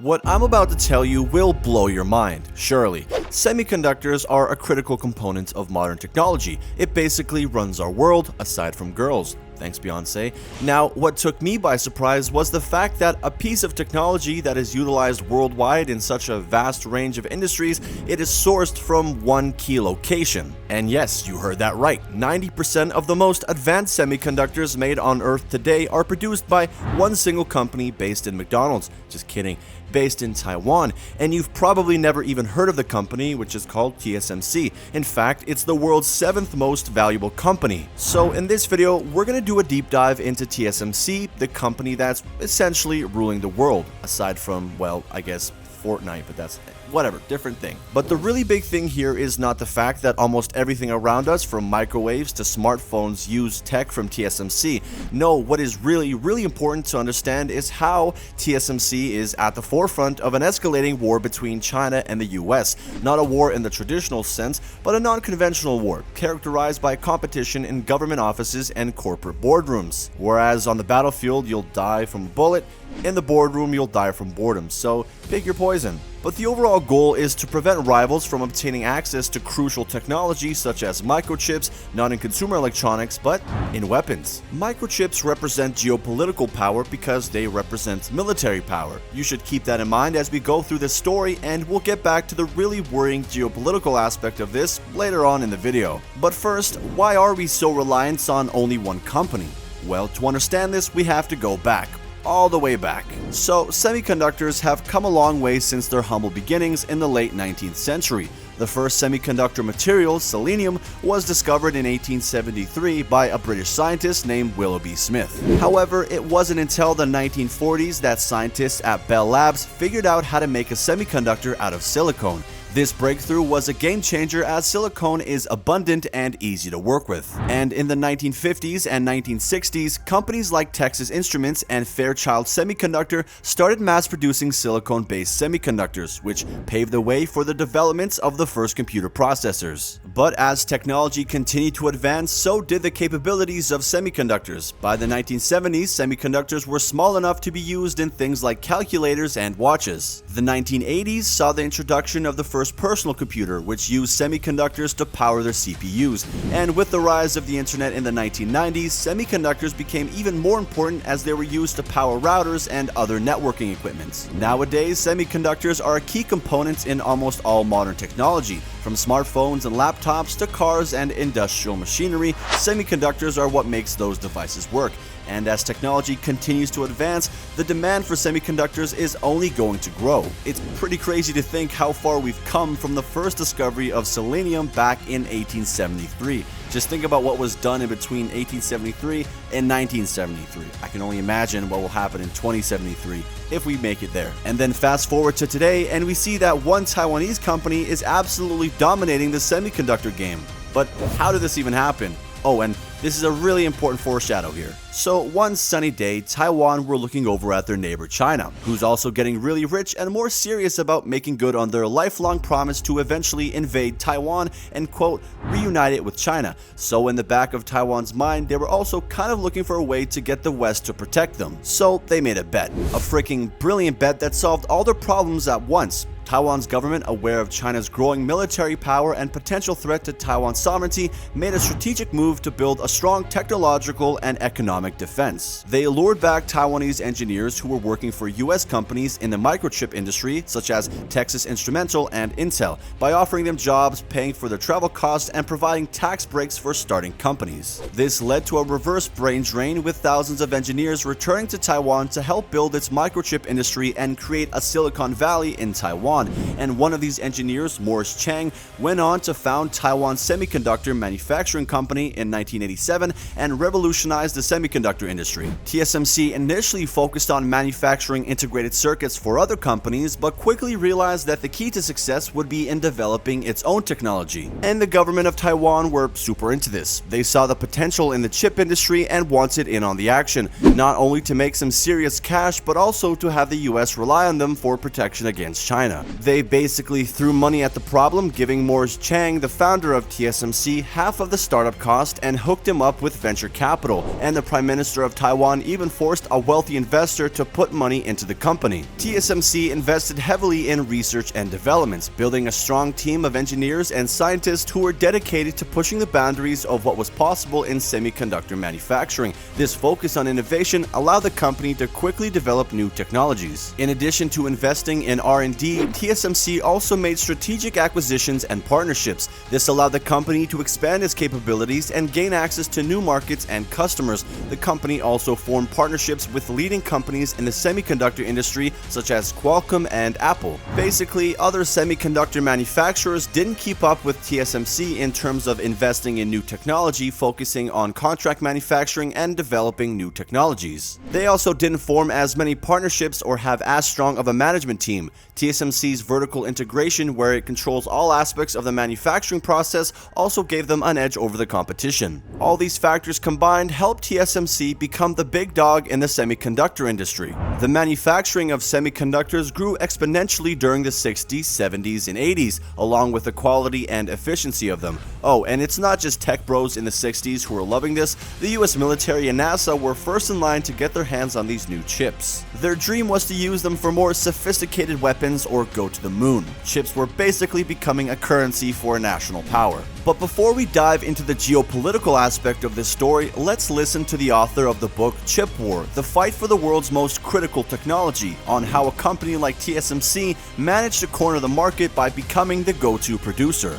What I'm about to tell you will blow your mind, surely. Semiconductors are a critical component of modern technology. It basically runs our world, aside from girls. Thanks, Beyonce. Now, what took me by surprise was the fact that a piece of technology that is utilized worldwide in such a vast range of industries, it is sourced from one key location. And yes, you heard that right. 90% of the most advanced semiconductors made on Earth today are produced by one single company based in McDonald's. Just kidding. Based in Taiwan, and you've probably never even heard of the company, which is called TSMC. In fact, it's the world's 7th most valuable company. So in this video, we're gonna do a deep dive into TSMC, the company that's essentially ruling the world, aside from, well, I guess Fortnite, but that's whatever, different thing. But the really big thing here is not the fact that almost everything around us, from microwaves to smartphones, use tech from TSMC. No, what is really important to understand is how TSMC is at the forefront of an escalating war between China and the US. Not a war in the traditional sense, but a non-conventional war, characterized by competition in government offices and corporate boardrooms. Whereas on the battlefield, you'll die from a bullet, in the boardroom, you'll die from boredom, so pick your poison. But the overall goal is to prevent rivals from obtaining access to crucial technology such as microchips, not in consumer electronics, but in weapons. Microchips represent geopolitical power because they represent military power. You should keep that in mind as we go through this story, and we'll get back to the really worrying geopolitical aspect of this later on in the video. But first, why are we so reliant on only one company? Well, to understand this, we have to go back. All the way back. So, semiconductors have come a long way since their humble beginnings in the late 19th century. The first semiconductor material, selenium, was discovered in 1873 by a British scientist named Willoughby Smith. However, it wasn't until the 1940s that scientists at Bell Labs figured out how to make a semiconductor out of silicone. This breakthrough was a game changer as silicone is abundant and easy to work with. And in the 1950s and 1960s, companies like Texas Instruments and Fairchild Semiconductor started mass-producing silicone-based semiconductors, which paved the way for the developments of the first computer processors. But as technology continued to advance, so did the capabilities of semiconductors. By the 1970s, semiconductors were small enough to be used in things like calculators and watches. The 1980s saw the introduction of the first personal computer, which used semiconductors to power their CPUs. And with the rise of the internet in the 1990s, semiconductors became even more important as they were used to power routers and other networking equipment. Nowadays, semiconductors are a key component in almost all modern technology. From smartphones and laptops to cars and industrial machinery, semiconductors are what makes those devices work. And as technology continues to advance, the demand for semiconductors is only going to grow. It's pretty crazy to think how far we've come from the first discovery of selenium back in 1873. Just think about what was done in between 1873 and 1973. I can only imagine what will happen in 2073 if we make it there. And then fast forward to today, and we see that one Taiwanese company is absolutely dominating the semiconductor game. But how did this even happen? Oh, and this is a really important foreshadow here. So one sunny day, Taiwan were looking over at their neighbor China, who's also getting really rich and more serious about making good on their lifelong promise to eventually invade Taiwan and, quote, reunite it with China. So in the back of Taiwan's mind, they were also kind of looking for a way to get the West to protect them. So they made a bet. A freaking brilliant bet that solved all their problems at once. Taiwan's government, aware of China's growing military power and potential threat to Taiwan's sovereignty, made a strategic move to build a strong technological and economic defense. They lured back Taiwanese engineers who were working for US companies in the microchip industry, such as Texas Instrumental and Intel, by offering them jobs, paying for their travel costs, and providing tax breaks for starting companies. This led to a reverse brain drain, with thousands of engineers returning to Taiwan to help build its microchip industry and create a Silicon Valley in Taiwan. And one of these engineers, Morris Chang, went on to found Taiwan Semiconductor Manufacturing Company in 1987 and revolutionized the semiconductor industry. TSMC initially focused on manufacturing integrated circuits for other companies, but quickly realized that the key to success would be in developing its own technology. And the government of Taiwan were super into this. They saw the potential in the chip industry and wanted in on the action, not only to make some serious cash, but also to have the US rely on them for protection against China. They basically threw money at the problem, giving Morris Chang, the founder of TSMC, half of the startup cost and hooked him up with venture capital, and the Prime Minister of Taiwan even forced a wealthy investor to put money into the company. TSMC invested heavily in research and development, building a strong team of engineers and scientists who were dedicated to pushing the boundaries of what was possible in semiconductor manufacturing. This focus on innovation allowed the company to quickly develop new technologies. In addition to investing in R&D, TSMC also made strategic acquisitions and partnerships. This allowed the company to expand its capabilities and gain access to new markets and customers. The company also formed partnerships with leading companies in the semiconductor industry such as Qualcomm and Apple. Basically, other semiconductor manufacturers didn't keep up with TSMC in terms of investing in new technology, focusing on contract manufacturing and developing new technologies. They also didn't form as many partnerships or have as strong of a management team. TSMC's vertical integration, where it controls all aspects of the manufacturing process, also gave them an edge over the competition. All these factors combined helped TSMC become the big dog in the semiconductor industry. The manufacturing of semiconductors grew exponentially during the 60s, 70s, and 80s, along with the quality and efficiency of them. Oh, and it's not just tech bros in the 60s who were loving this. The US military and NASA were first in line to get their hands on these new chips. Their dream was to use them for more sophisticated weapons or go to the moon. Chips were basically becoming a currency for a national power. But before we dive into the geopolitical aspect of this story, let's listen to the author of the book Chip War: The Fight for the World's Most Critical Technology, on how a company like TSMC managed to corner the market by becoming the go-to producer.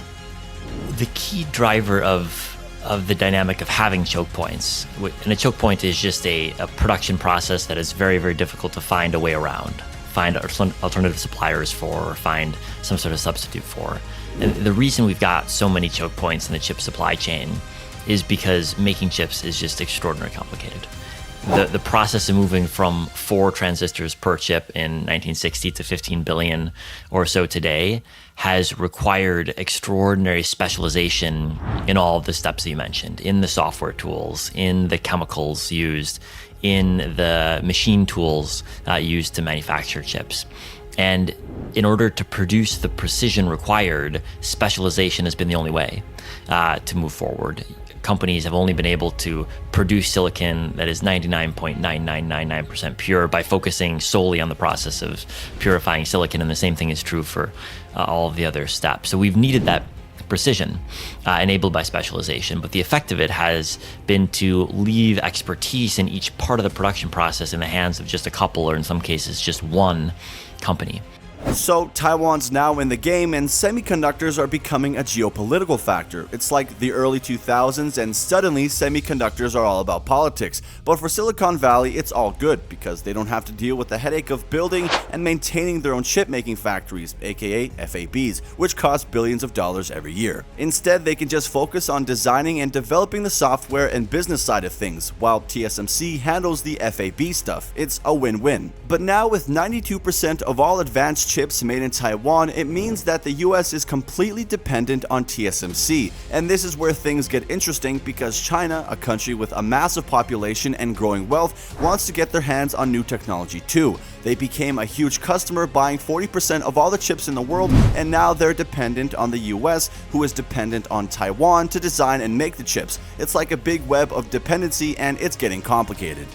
The key driver of the dynamic of having choke points, and a choke point is just a production process that is very, very difficult to find a way around, find alternative suppliers for, or find some sort of substitute for. And the reason we've got so many choke points in the chip supply chain is because making chips is just extraordinarily complicated. The process of moving from 4 transistors per chip in 1960 to 15 billion or so today has required extraordinary specialization in all of the steps that you mentioned, in the software tools, in the chemicals used, in the machine tools used to manufacture chips. And in order to produce the precision required, specialization has been the only way to move forward. Companies have only been able to produce silicon that is 99.9999% pure by focusing solely on the process of purifying silicon, and the same thing is true for all of the other steps. So we've needed that precision enabled by specialization, but the effect of it has been to leave expertise in each part of the production process in the hands of just a couple, or in some cases just one company. So Taiwan's now in the game, and semiconductors are becoming a geopolitical factor. It's like the early 2000s, and suddenly semiconductors are all about politics. But for Silicon Valley, it's all good because they don't have to deal with the headache of building and maintaining their own chip-making factories, aka FABs, which cost billions of dollars every year. Instead, they can just focus on designing and developing the software and business side of things, while TSMC handles the FAB stuff. It's a win-win. But now with 92% of all advanced chips made in Taiwan, it means that the US is completely dependent on TSMC. And this is where things get interesting because China, a country with a massive population and growing wealth, wants to get their hands on new technology too. They became a huge customer, buying 40% of all the chips in the world, and now they're dependent on the US, who is dependent on Taiwan to design and make the chips. It's like a big web of dependency, and it's getting complicated.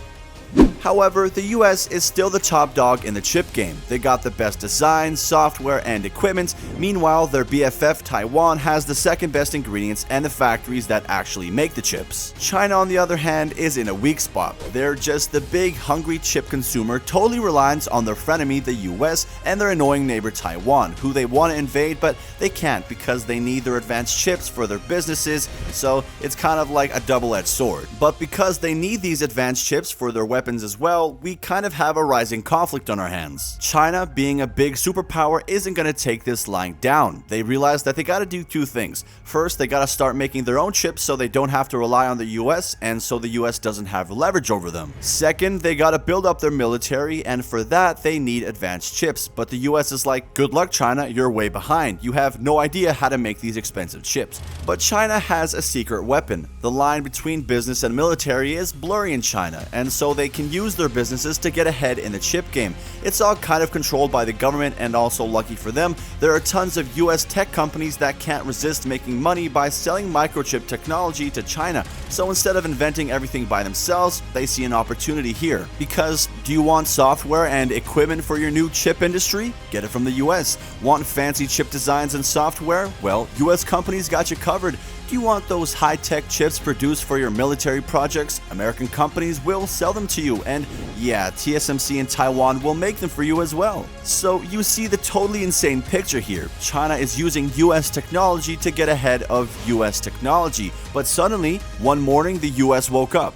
However, the US is still the top dog in the chip game. They got the best design, software, and equipment. Meanwhile, their BFF Taiwan has the second best ingredients and the factories that actually make the chips. China, on the other hand, is in a weak spot. They're just the big, hungry chip consumer, totally reliant on their frenemy, the US, and their annoying neighbor Taiwan, who they want to invade, but they can't because they need their advanced chips for their businesses, so it's kind of like a double-edged sword. But because they need these advanced chips for their weapons as well, we kind of have a rising conflict on our hands. China, being a big superpower, isn't going to take this lying down. They realize that they got to do 2 things. First, they got to start making their own chips so they don't have to rely on the US, and so the US doesn't have leverage over them. Second, they got to build up their military, and for that, they need advanced chips. But the US is like, good luck China, you're way behind. You have no idea how to make these expensive chips. But China has a secret weapon. The line between business and military is blurry in China, and so they can use use their businesses to get ahead in the chip game. It's all kind of controlled by the government, and also lucky for them, there are tons of US tech companies that can't resist making money by selling microchip technology to China. So instead of inventing everything by themselves, they see an opportunity here. Because do you want software and equipment for your new chip industry? Get it from the US. Want fancy chip designs and software? Well, US companies got you covered. Do you want those high-tech chips produced for your military projects? American companies will sell them to you, and yeah, TSMC in Taiwan will make them for you as well. So you see the totally insane picture here. China is using US technology to get ahead of US technology, but suddenly, one morning the US woke up.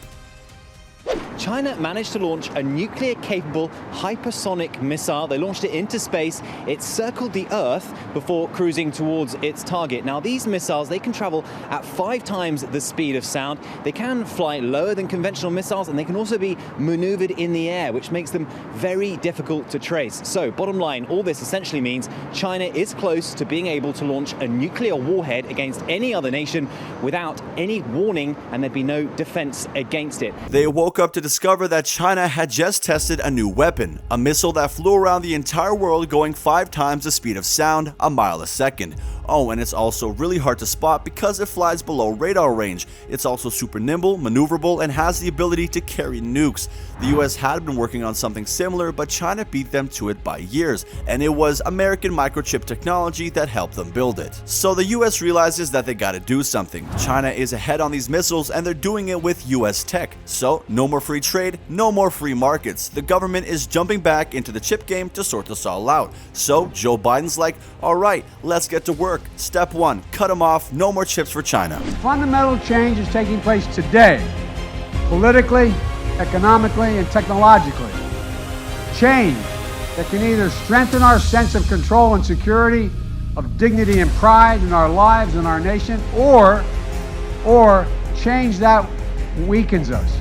China managed to launch a nuclear-capable hypersonic missile. They launched it into space. It circled the Earth before cruising towards its target. Now, these missiles, they can travel at 5 times the speed of sound. They can fly lower than conventional missiles, and they can also be maneuvered in the air, which makes them very difficult to trace. So, bottom line, all this essentially means China is close to being able to launch a nuclear warhead against any other nation without any warning, and there'd be no defense against it. They woke up to discover that China had just tested a new weapon, a missile that flew around the entire world going 5 times the speed of sound, a mile a second. Oh, and it's also really hard to spot because it flies below radar range. It's also super nimble, maneuverable, and has the ability to carry nukes. The US had been working on something similar, but China beat them to it by years, and it was American microchip technology that helped them build it. So the US realizes that they gotta do something. China is ahead on these missiles, and they're doing it with US tech. So no more free trade, no more free markets. The government is jumping back into the chip game to sort this all out. So Joe Biden's like, alright, let's get to work. Step 1, cut them off, no more chips for China. Fundamental change is taking place today, politically, economically, and technologically. Change that can either strengthen our sense of control and security, of dignity and pride in our lives and our nation, or change that weakens us,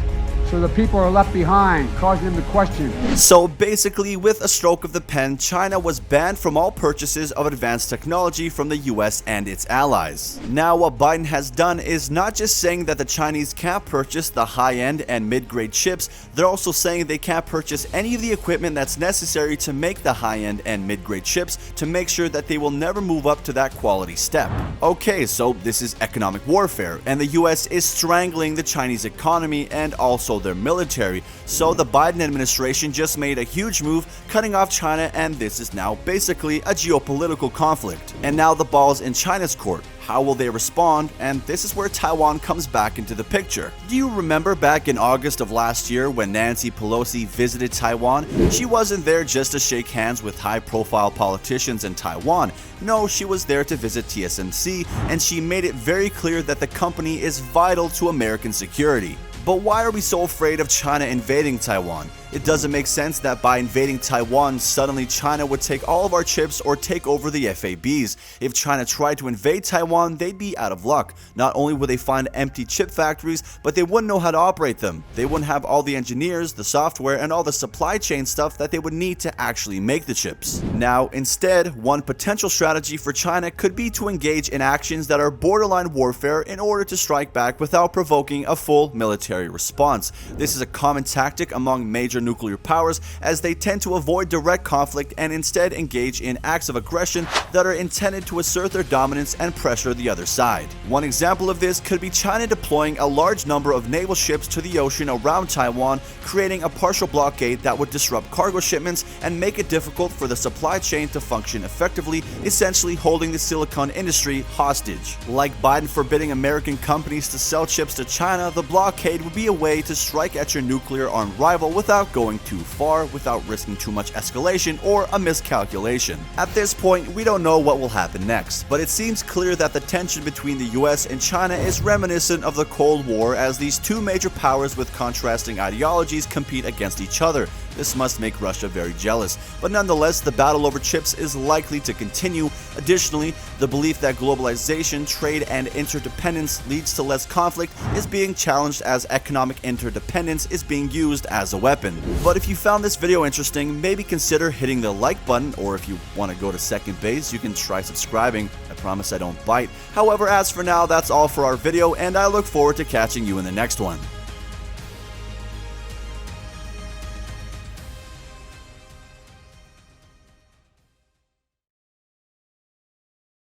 so the people are left behind, causing them to question. So basically, with a stroke of the pen, China was banned from all purchases of advanced technology from the US and its allies. Now, what Biden has done is not just saying that the Chinese can't purchase the high-end and mid-grade chips, they're also saying they can't purchase any of the equipment that's necessary to make the high-end and mid-grade chips to make sure that they will never move up to that quality step. Okay, so this is economic warfare, and the US is strangling the Chinese economy and also their military. So the Biden administration just made a huge move, cutting off China, and this is now basically a geopolitical conflict. And now the ball's in China's court. How will they respond? And this is where Taiwan comes back into the picture. Do you remember back in August of last year when Nancy Pelosi visited Taiwan? She wasn't there just to shake hands with high-profile politicians in Taiwan. No, she was there to visit TSMC, and she made it very clear that the company is vital to American security. But why are we so afraid of China invading Taiwan? It doesn't make sense that by invading Taiwan, suddenly China would take all of our chips or take over the FABs. If China tried to invade Taiwan, they'd be out of luck. Not only would they find empty chip factories, but they wouldn't know how to operate them. They wouldn't have all the engineers, the software, and all the supply chain stuff that they would need to actually make the chips. Now, instead, one potential strategy for China could be to engage in actions that are borderline warfare in order to strike back without provoking a full military response. This is a common tactic among major nuclear powers, as they tend to avoid direct conflict and instead engage in acts of aggression that are intended to assert their dominance and pressure the other side. One example of this could be China deploying a large number of naval ships to the ocean around Taiwan, creating a partial blockade that would disrupt cargo shipments and make it difficult for the supply chain to function effectively, essentially holding the silicon industry hostage. Like Biden forbidding American companies to sell chips to China, the blockade would be a way to strike at your nuclear-armed rival without going too far, without risking too much escalation or a miscalculation. At this point, we don't know what will happen next, but it seems clear that the tension between the US and China is reminiscent of the Cold War, as these two major powers with contrasting ideologies compete against each other. This must make Russia very jealous, but nonetheless, the battle over chips is likely to continue. Additionally, the belief that globalization, trade, and interdependence leads to less conflict is being challenged, as economic interdependence is being used as a weapon. But if you found this video interesting, maybe consider hitting the like button, or if you want to go to second base, you can try subscribing. I promise I don't bite. However, as for now, that's all for our video, and I look forward to catching you in the next one.